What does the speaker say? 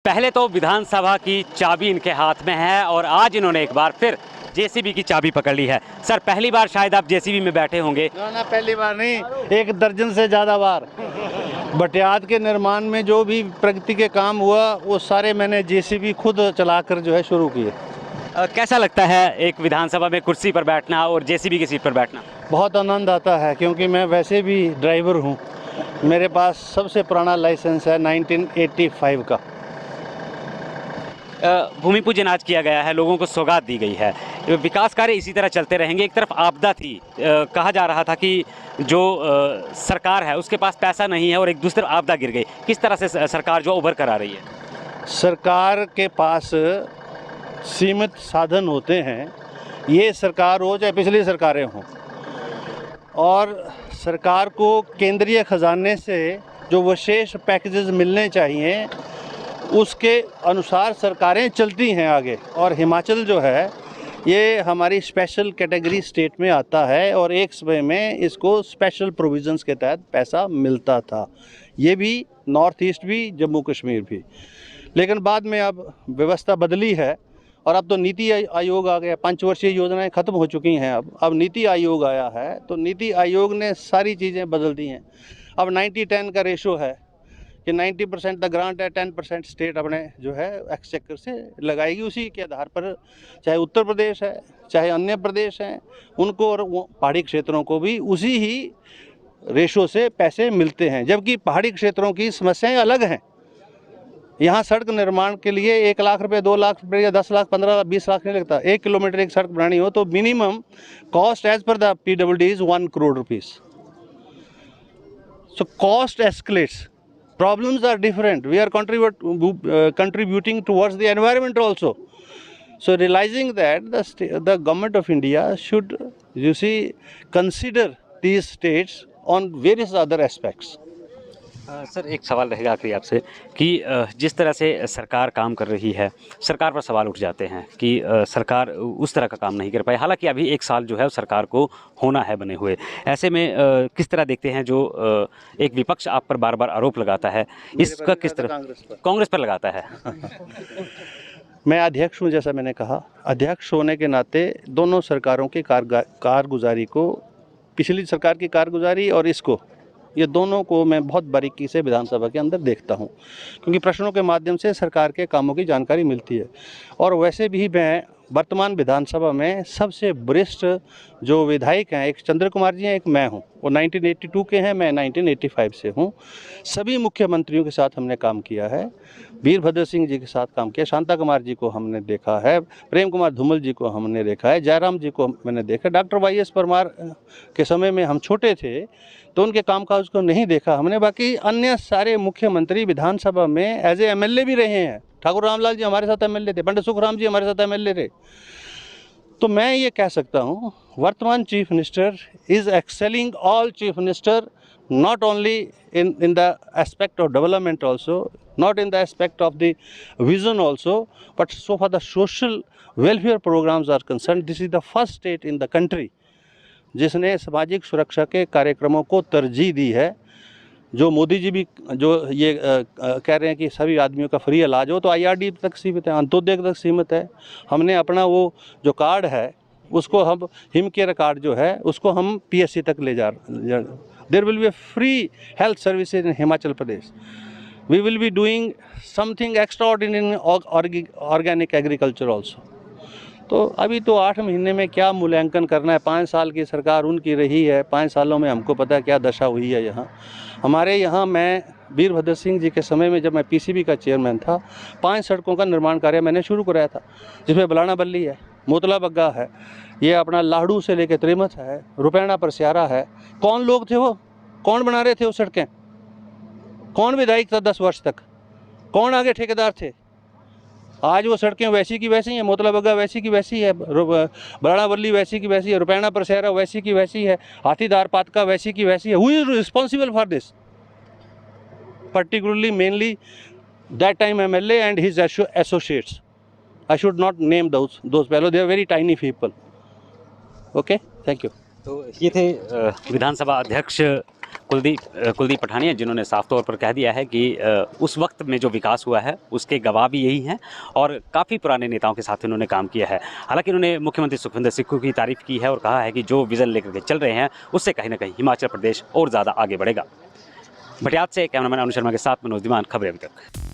पहले तो विधानसभा की चाबी इनके हाथ में है और आज इन्होंने एक बार फिर जेसीबी की चाबी पकड़ ली है। सर, पहली बार शायद आप जेसीबी में बैठे होंगे। ना पहली बार नहीं, एक दर्जन से ज़्यादा बार। बटियात के निर्माण में जो भी प्रगति के काम हुआ वो सारे मैंने जेसीबी खुद चलाकर जो है शुरू किए। कैसा लगता है एक विधानसभा में कुर्सी पर बैठना और जेसीबी की सीट पर बैठना? बहुत आनंद आता है क्योंकि मैं वैसे भी ड्राइवर हूँ। मेरे पास सबसे पुराना लाइसेंस है 1985 का। भूमि पूजन आज किया गया है, लोगों को सौगात दी गई है, विकास कार्य इसी तरह चलते रहेंगे। एक तरफ आपदा थी, कहा जा रहा था कि जो सरकार है उसके पास पैसा नहीं है और एक दूसरी तरफ आपदा गिर गई। किस तरह से सरकार जो उभर कर आ रही है? सरकार के पास सीमित साधन होते हैं, ये सरकार हो चाहे पिछली सरकारें हों, और सरकार को केंद्रीय खजाने से जो विशेष पैकेजेस मिलने चाहिए उसके अनुसार सरकारें चलती हैं आगे। और हिमाचल जो है ये हमारी स्पेशल कैटेगरी स्टेट में आता है और एक समय में इसको स्पेशल प्रोविज़न्स के तहत पैसा मिलता था। ये भी नॉर्थ ईस्ट भी, जम्मू कश्मीर भी। लेकिन बाद में अब व्यवस्था बदली है और अब तो नीति आयोग आ गया। पंचवर्षीय योजनाएं ख़त्म हो चुकी हैं। अब नीति आयोग आया है, तो नीति आयोग ने सारी चीज़ें बदल दी हैं। अब 90-10 का रेशो है कि 90% द ग्रांट है, 10% स्टेट अपने जो है एक्सचेकर से लगाएगी। उसी के आधार पर चाहे उत्तर प्रदेश है चाहे अन्य प्रदेश हैं, उनको और पहाड़ी क्षेत्रों को भी उसी ही रेशो से पैसे मिलते हैं। जबकि पहाड़ी क्षेत्रों की समस्याएं अलग हैं। यहाँ सड़क निर्माण के लिए 1 लाख रुपये, 2 लाख रुपये या 10 लाख, 15 लाख, 20 लाख नहीं लगता। 1 किलोमीटर एक सड़क बनानी हो तो minimum cost as per the PWD is 1 crore rupees. So cost escalates, problems are different. We are contributing towards the environment also. So realizing that the government of India should, you see, consider these states on various other aspects. Sir, एक सवाल रहेगा आखिरी आपसे कि जिस तरह से सरकार काम कर रही है, सरकार पर सवाल उठ जाते हैं कि सरकार उस तरह का काम नहीं कर पाई। हालांकि अभी 1 साल जो है सरकार को होना है बने हुए। ऐसे में किस तरह देखते हैं जो एक विपक्ष आप पर बार बार आरोप लगाता है, इसका किस तरह कांग्रेस पर लगाता है? मैं अध्यक्ष हूँ, जैसा मैंने कहा, अध्यक्ष होने के नाते दोनों सरकारों की कारगुजारी को, पिछली सरकार की कारगुजारी और इसको, ये दोनों को मैं बहुत बारीकी से विधानसभा के अंदर देखता हूँ, क्योंकि प्रश्नों के माध्यम से सरकार के कामों की जानकारी मिलती है। और वैसे भी मैं वर्तमान विधानसभा में सबसे वरिष्ठ जो विधायक हैं, एक चंद्र कुमार जी हैं, एक मैं हूँ। वो 1982 के हैं, मैं 1985 से हूँ। सभी मुख्यमंत्रियों के साथ हमने काम किया है। वीरभद्र सिंह जी के साथ काम किया, शांता कुमार जी को हमने देखा है, प्रेम कुमार धूमल जी को हमने देखा है, जयराम जी को मैंने देखा। डॉक्टर YS परमार के समय में हम छोटे थे तो उनके कामकाज को नहीं देखा हमने। बाकी अन्य सारे मुख्यमंत्री विधानसभा में एज ए MLA भी रहे हैं। ठाकुर रामलाल जी हमारे साथ MLA थे, पंडित सुखराम जी हमारे साथ MLA थे। तो मैं ये कह सकता हूँ, वर्तमान chief minister is excelling all chief minister, not only in the aspect of development also, not in the aspect of the vision also, but so far the social welfare programs are concerned, this is the first state in the country जिसने सामाजिक सुरक्षा के कार्यक्रमों को तरजीह दी है। जो मोदी जी भी जो ये कह रहे हैं कि सभी आदमियों का फ्री इलाज हो, तो IRD तक सीमित है, अंत्योदय तक सीमित है। हमने अपना वो जो कार्ड है उसको हम हिम केयर कार्ड जो है उसको हम PSC तक ले जा There will be a free health services in Himachal Pradesh. We will be doing something extraordinary in organic agriculture also. तो अभी तो 8 महीने में क्या मूल्यांकन करना है। 5 साल की सरकार उनकी रही है, 5 सालों में हमको पता है क्या दशा हुई है यहाँ हमारे यहाँ। मैं वीरभद्र सिंह जी के समय में जब मैं PCB का चेयरमैन था, 5 सड़कों का निर्माण कार्य मैंने शुरू कराया था, जिसमें बलाना बल्ली है, मोतला बग्गा है, ये अपना लाहड़ू से लेकर त्रिमथ है, रुपैना परस्यारा है। कौन लोग थे वो, कौन बना रहे थे वो सड़कें, कौन विधायक था 10 वर्ष तक, कौन आगे ठेकेदार थे? आज वो सड़कें वैसी की वैसी हैं, मोतला बग्गा वैसी की वैसी है, बलाना बल्ली वैसी की वैसी है, रुपैना परस्यारा वैसी की वैसी है, हाथीदार पातका वैसी की वैसी है। Who is responsible for this? Particularly mainly that time MLA and his associates. I should not name those fellows, they are very tiny people. Okay, thank you. तो ये थे विधानसभा अध्यक्ष कुलदीप पठानिया, जिन्होंने साफ तौर पर कह दिया है कि उस वक्त में जो विकास हुआ है उसके गवाह भी यही हैं और काफ़ी पुराने नेताओं के साथ इन्होंने काम किया है। हालांकि उन्होंने मुख्यमंत्री सुखविंदर सिंह की तारीफ की है और कहा है कि जो विज़न लेकर के चल रहे हैं उससे कहीं ना कहीं हिमाचल प्रदेश और ज़्यादा आगे बढ़ेगा। भटियात से कैमरामैन अनुज शर्मा के साथ मनोज दीवान, खबरें अभी तक।